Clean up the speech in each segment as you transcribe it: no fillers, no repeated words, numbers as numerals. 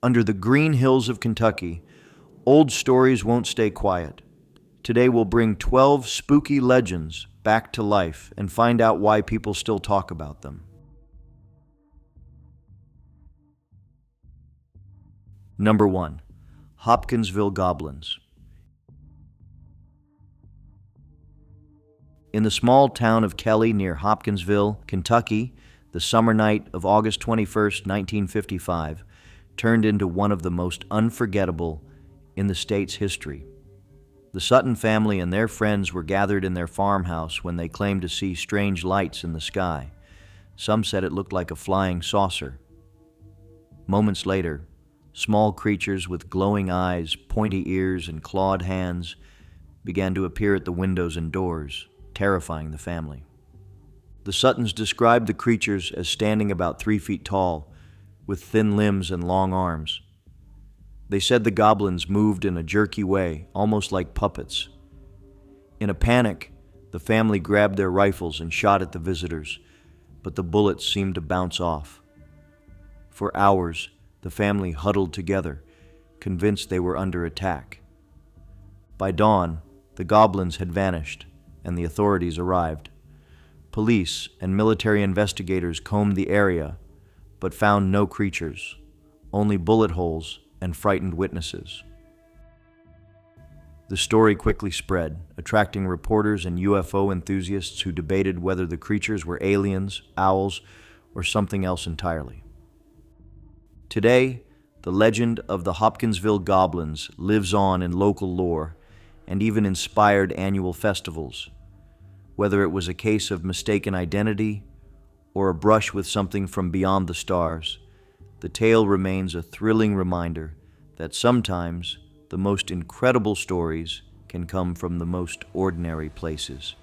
Under the green hills of Kentucky, old stories won't stay quiet. Today we'll bring 12 spooky legends back to life and find out why people still talk about them. Number 1. Hopkinsville Goblins. In the small town of Kelly near Hopkinsville, Kentucky, the summer night of August 21st, 1955, turned into one of the most unforgettable in the state's history. The Sutton family and their friends were gathered in their farmhouse when they claimed to see strange lights in the sky. Some said it looked like a flying saucer. Moments later, small creatures with glowing eyes, pointy ears, and clawed hands began to appear at the windows and doors, terrifying the family. The Suttons described the creatures as standing about 3 feet tall, with thin limbs and long arms. They said the goblins moved in a jerky way, almost like puppets. In a panic, the family grabbed their rifles and shot at the visitors, but the bullets seemed to bounce off. For hours, the family huddled together, convinced they were under attack. By dawn, the goblins had vanished, and the authorities arrived. Police and military investigators combed the area, but found no creatures, only bullet holes and frightened witnesses. The story quickly spread, attracting reporters and UFO enthusiasts who debated whether the creatures were aliens, owls, or something else entirely. Today, the legend of the Hopkinsville Goblins lives on in local lore and even inspired annual festivals. Whether it was a case of mistaken identity or a brush with something from beyond the stars, the tale remains a thrilling reminder that sometimes the most incredible stories can come from the most ordinary places.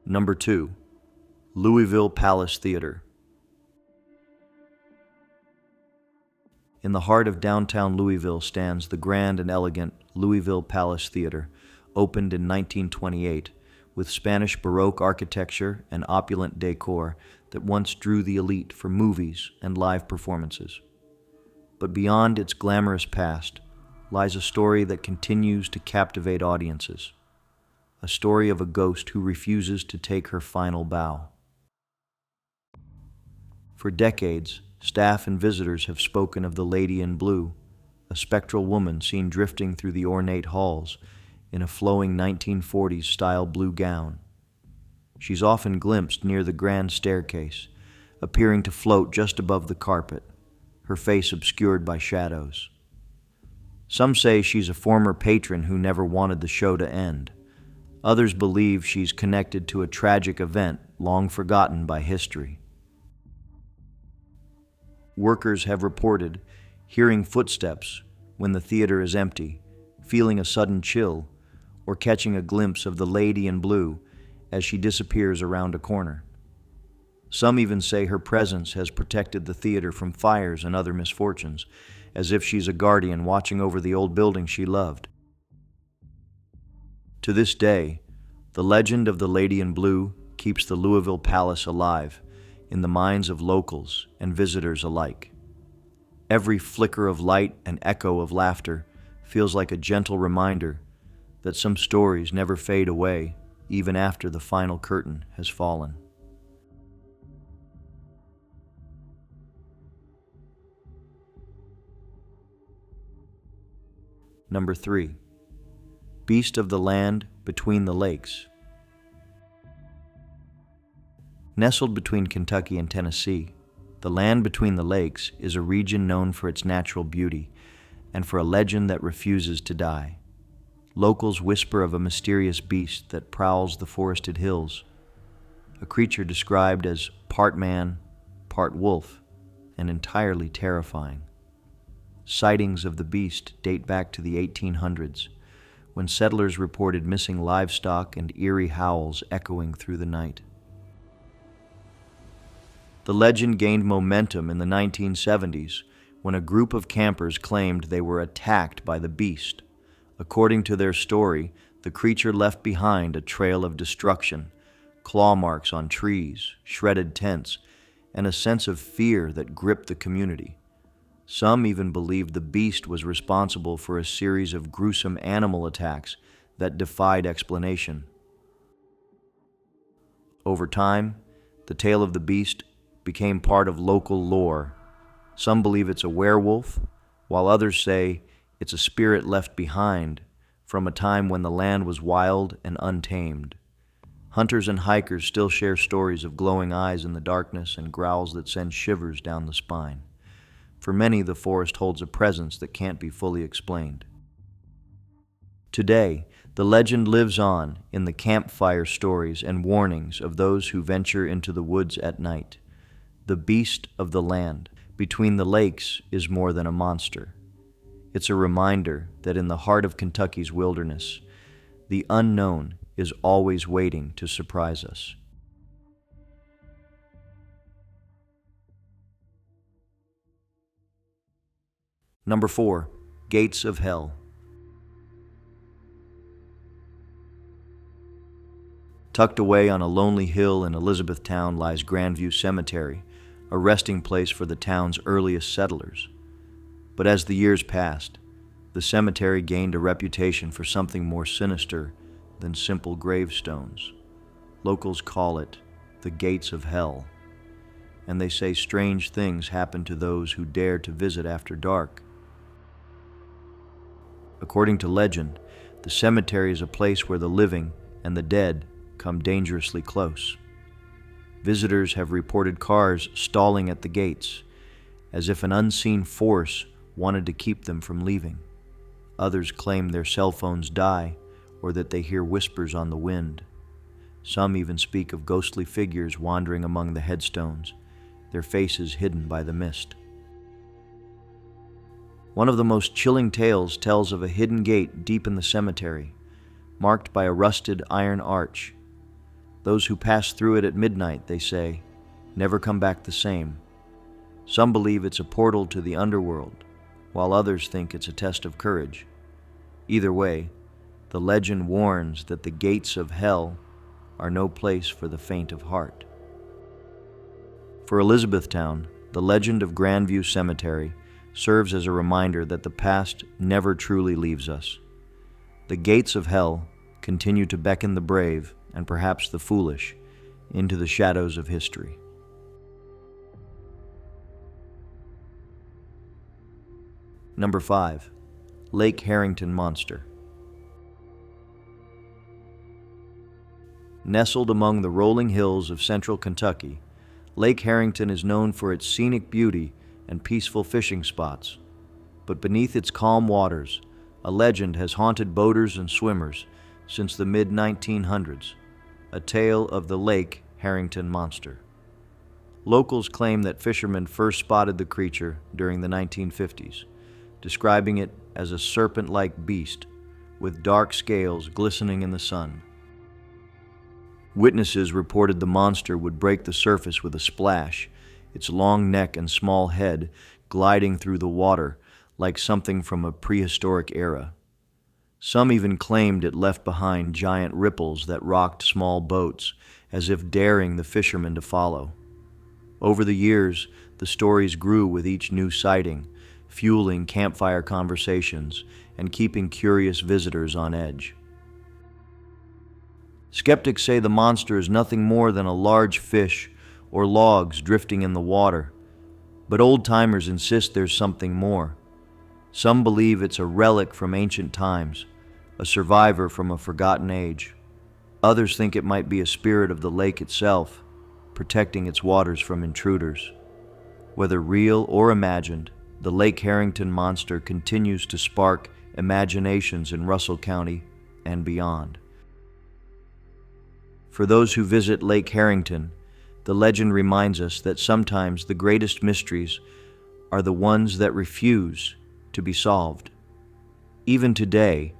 Number 2. Louisville Palace Theater. In the heart of downtown Louisville stands the grand and elegant Louisville Palace Theater, opened in 1928, with Spanish Baroque architecture and opulent decor that once drew the elite for movies and live performances. But beyond its glamorous past lies a story that continues to captivate audiences, a story of a ghost who refuses to take her final bow. For decades, staff and visitors have spoken of the Lady in Blue, a spectral woman seen drifting through the ornate halls in a flowing 1940s-style blue gown. She's often glimpsed near the grand staircase, appearing to float just above the carpet, her face obscured by shadows. Some say she's a former patron who never wanted the show to end. Others believe she's connected to a tragic event long forgotten by history. Workers have reported hearing footsteps when the theater is empty, feeling a sudden chill, or catching a glimpse of the Lady in Blue as she disappears around a corner. Some even say her presence has protected the theater from fires and other misfortunes, as if she's a guardian watching over the old building she loved. To this day, the legend of the Lady in Blue keeps the Louisville Palace alive in the minds of locals and visitors alike. Every flicker of light and echo of laughter feels like a gentle reminder that some stories never fade away even after the final curtain has fallen. Number 3. Beast of the Land Between the Lakes. Nestled between Kentucky and Tennessee, the land between the lakes is a region known for its natural beauty and for a legend that refuses to die. Locals whisper of a mysterious beast that prowls the forested hills, a creature described as part man, part wolf, and entirely terrifying. Sightings of the beast date back to the 1800s, when settlers reported missing livestock and eerie howls echoing through the night. The legend gained momentum in the 1970s when a group of campers claimed they were attacked by the beast. According to their story, the creature left behind a trail of destruction, claw marks on trees, shredded tents, and a sense of fear that gripped the community. Some even believed the beast was responsible for a series of gruesome animal attacks that defied explanation. Over time, the tale of the beast became part of local lore. Some believe it's a werewolf, while others say it's a spirit left behind from a time when the land was wild and untamed. Hunters and hikers still share stories of glowing eyes in the darkness and growls that send shivers down the spine. For many, the forest holds a presence that can't be fully explained. Today, the legend lives on in the campfire stories and warnings of those who venture into the woods at night. The beast of the land between the lakes is more than a monster. It's a reminder that in the heart of Kentucky's wilderness, the unknown is always waiting to surprise us. Number 4, Gates of Hell. Tucked away on a lonely hill in Elizabethtown lies Grandview Cemetery, a resting place for the town's earliest settlers. But as the years passed, the cemetery gained a reputation for something more sinister than simple gravestones. Locals call it the Gates of Hell, and they say strange things happen to those who dare to visit after dark. According to legend, the cemetery is a place where the living and the dead come dangerously close. Visitors have reported cars stalling at the gates, as if an unseen force wanted to keep them from leaving. Others claim their cell phones die or that they hear whispers on the wind. Some even speak of ghostly figures wandering among the headstones, their faces hidden by the mist. One of the most chilling tales tells of a hidden gate deep in the cemetery, marked by a rusted iron arch. Those who pass through it at midnight, they say, never come back the same. Some believe it's a portal to the underworld, while others think it's a test of courage. Either way, the legend warns that the gates of hell are no place for the faint of heart. For Elizabethtown, the legend of Grandview Cemetery serves as a reminder that the past never truly leaves us. The gates of hell continue to beckon the brave and perhaps the foolish into the shadows of history. Number 5, Lake Harrington Monster. Nestled among the rolling hills of central Kentucky, Lake Harrington is known for its scenic beauty and peaceful fishing spots. But beneath its calm waters, a legend has haunted boaters and swimmers since the mid-1900s, a tale of the Lake Harrington Monster. Locals claim that fishermen first spotted the creature during the 1950s, describing it as a serpent-like beast with dark scales glistening in the sun. Witnesses reported the monster would break the surface with a splash, its long neck and small head gliding through the water like something from a prehistoric era. Some even claimed it left behind giant ripples that rocked small boats, as if daring the fishermen to follow. Over the years, the stories grew with each new sighting, fueling campfire conversations and keeping curious visitors on edge. Skeptics say the monster is nothing more than a large fish or logs drifting in the water, but old-timers insist there's something more. Some believe it's a relic from ancient times, a survivor from a forgotten age. Others think it might be a spirit of the lake itself, protecting its waters from intruders. Whether real or imagined, the Lake Harrington Monster continues to spark imaginations in Russell County and beyond. For those who visit Lake Harrington, the legend reminds us that sometimes the greatest mysteries are the ones that refuse to be solved. Even today,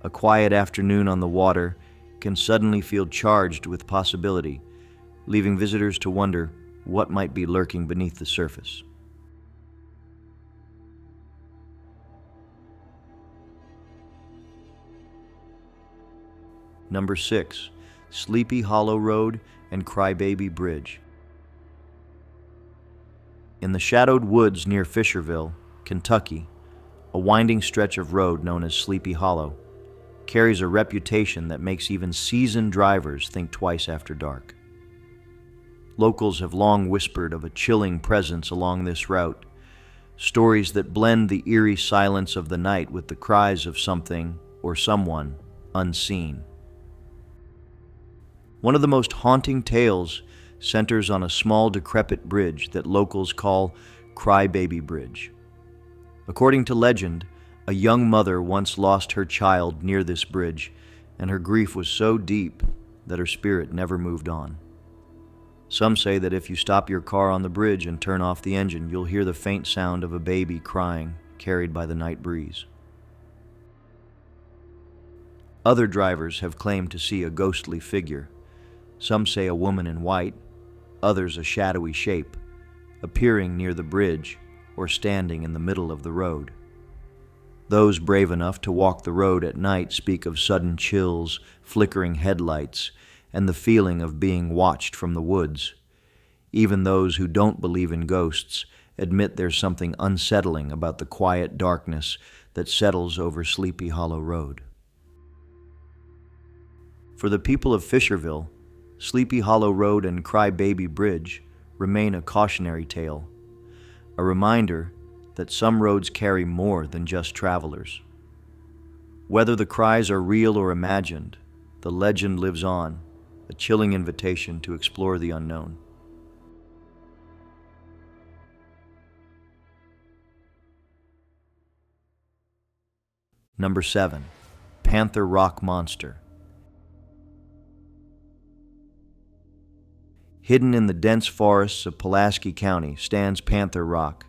a quiet afternoon on the water can suddenly feel charged with possibility, leaving visitors to wonder what might be lurking beneath the surface. Number 6, Sleepy Hollow Road, and Crybaby Bridge. In the shadowed woods near Fisherville, Kentucky, a winding stretch of road known as Sleepy Hollow carries a reputation that makes even seasoned drivers think twice after dark. Locals have long whispered of a chilling presence along this route, stories that blend the eerie silence of the night with the cries of something or someone unseen. One of the most haunting tales centers on a small decrepit bridge that locals call Crybaby Bridge. According to legend, a young mother once lost her child near this bridge, and her grief was so deep that her spirit never moved on. Some say that if you stop your car on the bridge and turn off the engine, you'll hear the faint sound of a baby crying, carried by the night breeze. Other drivers have claimed to see a ghostly figure. Some say a woman in white, others a shadowy shape, appearing near the bridge or standing in the middle of the road. Those brave enough to walk the road at night speak of sudden chills, flickering headlights, and the feeling of being watched from the woods. Even those who don't believe in ghosts admit there's something unsettling about the quiet darkness that settles over Sleepy Hollow Road. For the people of Fisherville, Sleepy Hollow Road and Crybaby Bridge remain a cautionary tale, a reminder that some roads carry more than just travelers. Whether the cries are real or imagined, the legend lives on, a chilling invitation to explore the unknown. Number 7. Panther Rock Monster. Hidden in the dense forests of Pulaski County stands Panther Rock,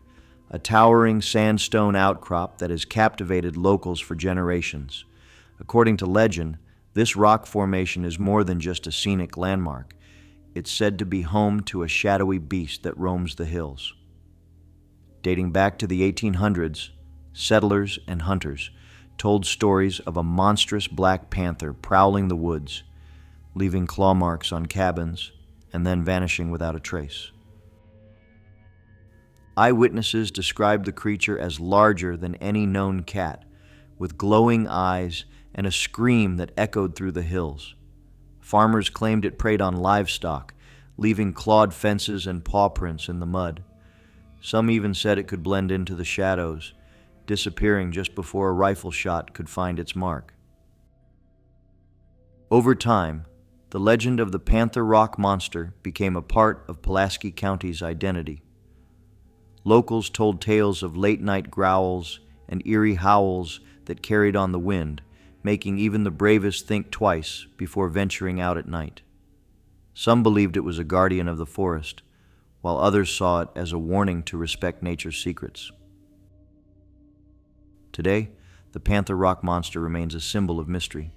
a towering sandstone outcrop that has captivated locals for generations. According to legend, this rock formation is more than just a scenic landmark. It's said to be home to a shadowy beast that roams the hills. Dating back to the 1800s, settlers and hunters told stories of a monstrous black panther prowling the woods, leaving claw marks on cabins and then vanishing without a trace. Eyewitnesses described the creature as larger than any known cat, with glowing eyes and a scream that echoed through the hills. Farmers claimed it preyed on livestock, leaving clawed fences and paw prints in the mud. Some even said it could blend into the shadows, disappearing just before a rifle shot could find its mark. Over time, the legend of the Panther Rock Monster became a part of Pulaski County's identity. Locals told tales of late-night growls and eerie howls that carried on the wind, making even the bravest think twice before venturing out at night. Some believed it was a guardian of the forest, while others saw it as a warning to respect nature's secrets. Today, the Panther Rock Monster remains a symbol of mystery,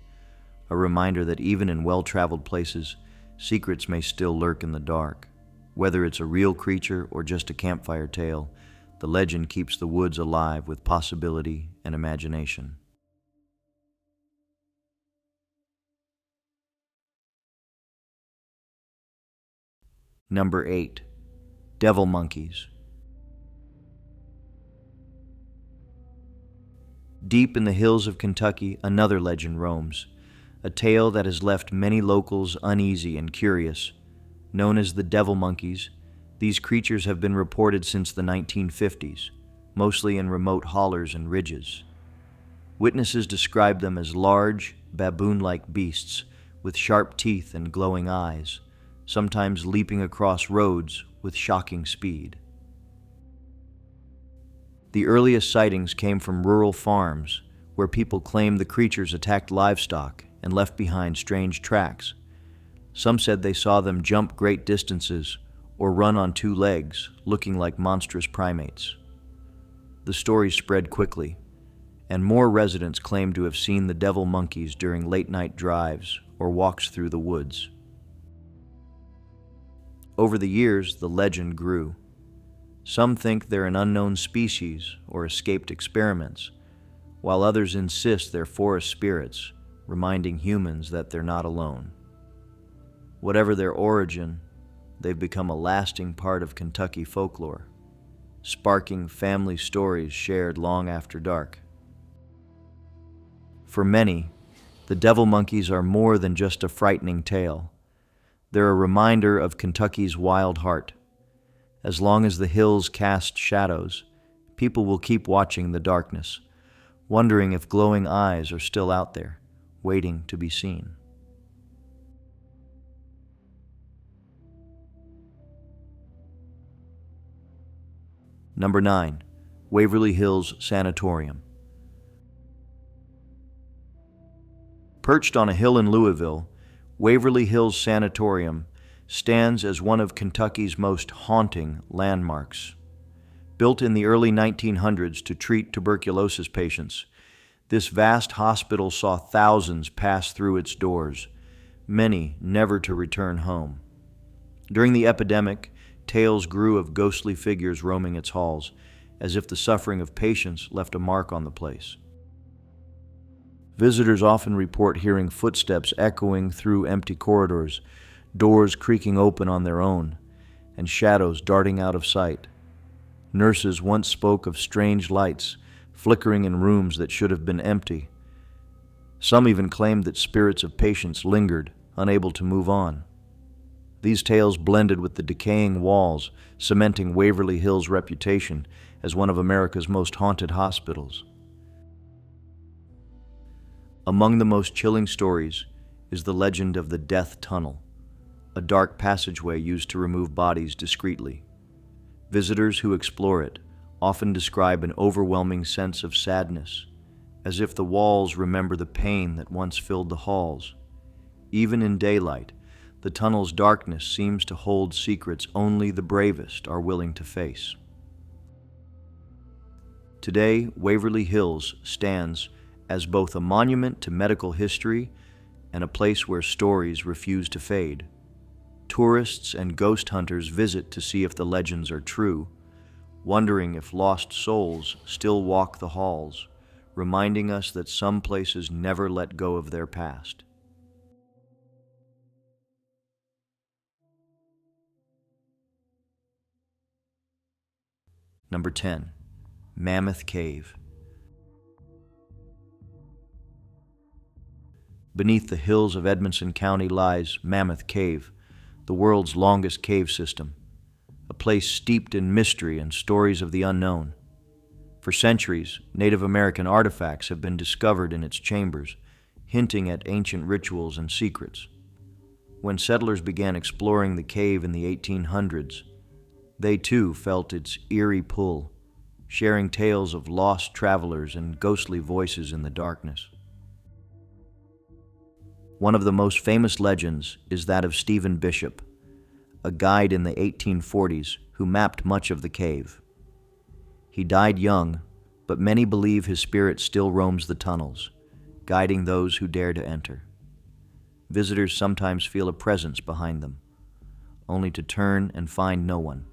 a reminder that even in well-traveled places, secrets may still lurk in the dark. Whether it's a real creature or just a campfire tale, the legend keeps the woods alive with possibility and imagination. Number 8. Devil Monkeys. Deep in the hills of Kentucky, another legend roams, a tale that has left many locals uneasy and curious. Known as the Devil Monkeys, these creatures have been reported since the 1950s, mostly in remote hollers and ridges. Witnesses describe them as large, baboon-like beasts with sharp teeth and glowing eyes, sometimes leaping across roads with shocking speed. The earliest sightings came from rural farms, where people claimed the creatures attacked livestock and left behind strange tracks. Some said they saw them jump great distances or run on two legs, looking like monstrous primates. The stories spread quickly, and more residents claimed to have seen the devil monkeys during late-night drives or walks through the woods. Over the years, the legend grew. Some think they're an unknown species or escaped experiments, while others insist they're forest spirits, reminding humans that they're not alone. Whatever their origin, they've become a lasting part of Kentucky folklore, sparking family stories shared long after dark. For many, the devil monkeys are more than just a frightening tale. They're a reminder of Kentucky's wild heart. As long as the hills cast shadows, people will keep watching the darkness, wondering if glowing eyes are still out there, waiting to be seen. Number 9. Waverly Hills Sanatorium. Perched on a hill in Louisville, Waverly Hills Sanatorium stands as one of Kentucky's most haunting landmarks. Built in the early 1900s to treat tuberculosis patients, this vast hospital saw thousands pass through its doors, many never to return home. During the epidemic, tales grew of ghostly figures roaming its halls, as if the suffering of patients left a mark on the place. Visitors often report hearing footsteps echoing through empty corridors, doors creaking open on their own, and shadows darting out of sight. Nurses once spoke of strange lights flickering in rooms that should have been empty. Some even claimed that spirits of patients lingered, unable to move on. These tales blended with the decaying walls, cementing Waverly Hill's reputation as one of America's most haunted hospitals. Among the most chilling stories is the legend of the Death Tunnel, a dark passageway used to remove bodies discreetly. Visitors who explore it often describe an overwhelming sense of sadness, as if the walls remember the pain that once filled the halls. Even in daylight, the tunnel's darkness seems to hold secrets only the bravest are willing to face. Today, Waverly Hills stands as both a monument to medical history and a place where stories refuse to fade. Tourists and ghost hunters visit to see if the legends are true, wondering if lost souls still walk the halls, reminding us that some places never let go of their past. Number 10. Mammoth Cave. Beneath the hills of Edmonson County lies Mammoth Cave, the world's longest cave system, a place steeped in mystery and stories of the unknown. For centuries, Native American artifacts have been discovered in its chambers, hinting at ancient rituals and secrets. When settlers began exploring the cave in the 1800s, they too felt its eerie pull, sharing tales of lost travelers and ghostly voices in the darkness. One of the most famous legends is that of Stephen Bishop, a guide in the 1840s who mapped much of the cave. He died young, but many believe his spirit still roams the tunnels, guiding those who dare to enter. Visitors sometimes feel a presence behind them, only to turn and find no one,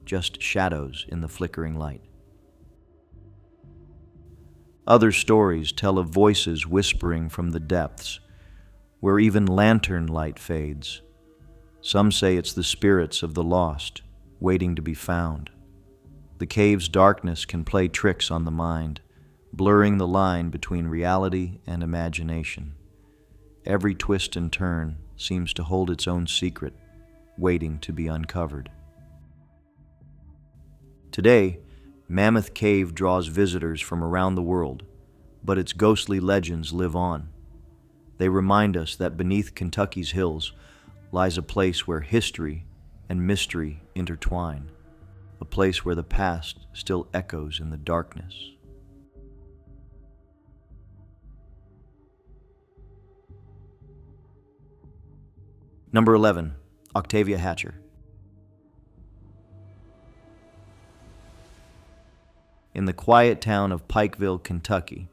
just shadows in the flickering light. Other stories tell of voices whispering from the depths, where even lantern light fades. Some say it's the spirits of the lost, waiting to be found. The cave's darkness can play tricks on the mind, blurring the line between reality and imagination. Every twist and turn seems to hold its own secret, waiting to be uncovered. Today, Mammoth Cave draws visitors from around the world, but its ghostly legends live on. They remind us that beneath Kentucky's hills lies a place where history and mystery intertwine, a place where the past still echoes in the darkness. Number 11. Octavia Hatcher. In the quiet town of Pikeville, Kentucky,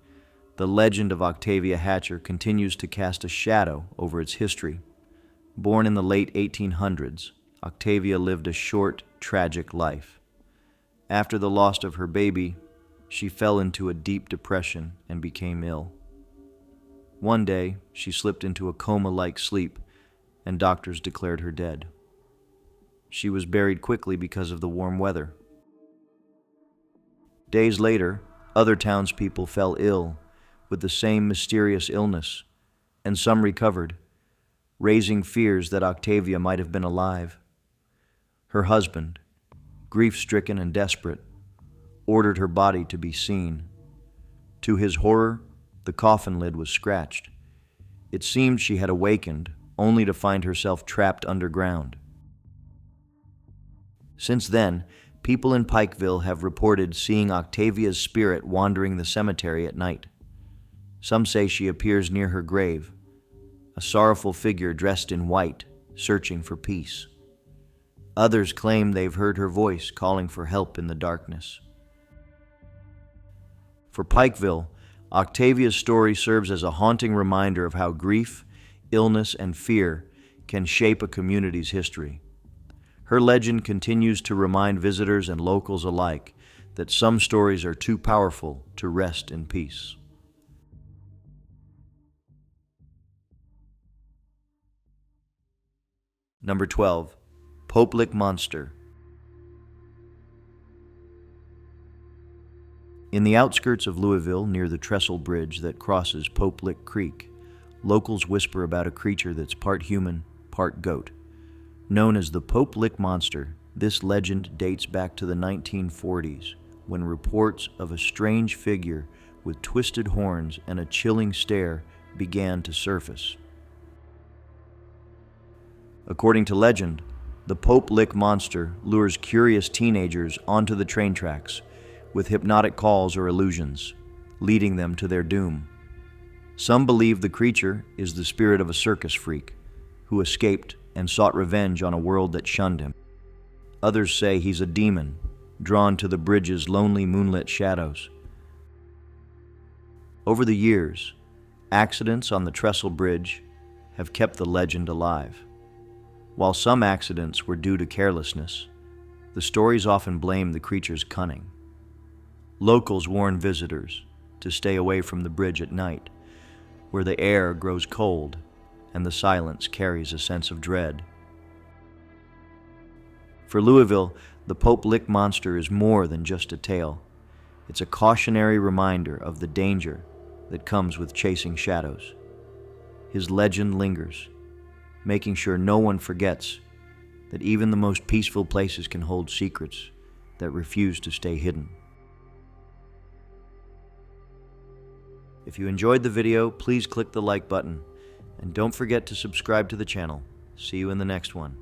the legend of Octavia Hatcher continues to cast a shadow over its history. Born in the late 1800s, Octavia lived a short, tragic life. After the loss of her baby, she fell into a deep depression and became ill. One day, she slipped into a coma-like sleep and doctors declared her dead. She was buried quickly because of the warm weather. Days later, other townspeople fell ill with the same mysterious illness, and some recovered, raising fears that Octavia might have been alive. Her husband, grief-stricken and desperate, ordered her body to be seen. To his horror, the coffin lid was scratched. It seemed she had awakened, only to find herself trapped underground. Since then, people in Pikeville have reported seeing Octavia's spirit wandering the cemetery at night. Some say she appears near her grave, a sorrowful figure dressed in white, searching for peace. Others claim they've heard her voice calling for help in the darkness. For Pikeville, Octavia's story serves as a haunting reminder of how grief, illness, and fear can shape a community's history. Her legend continues to remind visitors and locals alike that some stories are too powerful to rest in peace. Number 12. Pope Lick Monster. In the outskirts of Louisville, near the trestle bridge that crosses Pope Lick Creek, locals whisper about a creature that's part human, part goat. Known as the Pope Lick Monster, this legend dates back to the 1940s, when reports of a strange figure with twisted horns and a chilling stare began to surface. According to legend, the Pope Lick Monster lures curious teenagers onto the train tracks with hypnotic calls or illusions, leading them to their doom. Some believe the creature is the spirit of a circus freak who escaped and sought revenge on a world that shunned him. Others say he's a demon, drawn to the bridge's lonely moonlit shadows. Over the years, accidents on the trestle bridge have kept the legend alive. While some accidents were due to carelessness, the stories often blame the creature's cunning. Locals warn visitors to stay away from the bridge at night, where the air grows cold and the silence carries a sense of dread. For Louisville, the Pope Lick Monster is more than just a tale. It's a cautionary reminder of the danger that comes with chasing shadows. His legend lingers, making sure no one forgets that even the most peaceful places can hold secrets that refuse to stay hidden. If you enjoyed the video, please click the like button, and don't forget to subscribe to the channel. See you in the next one.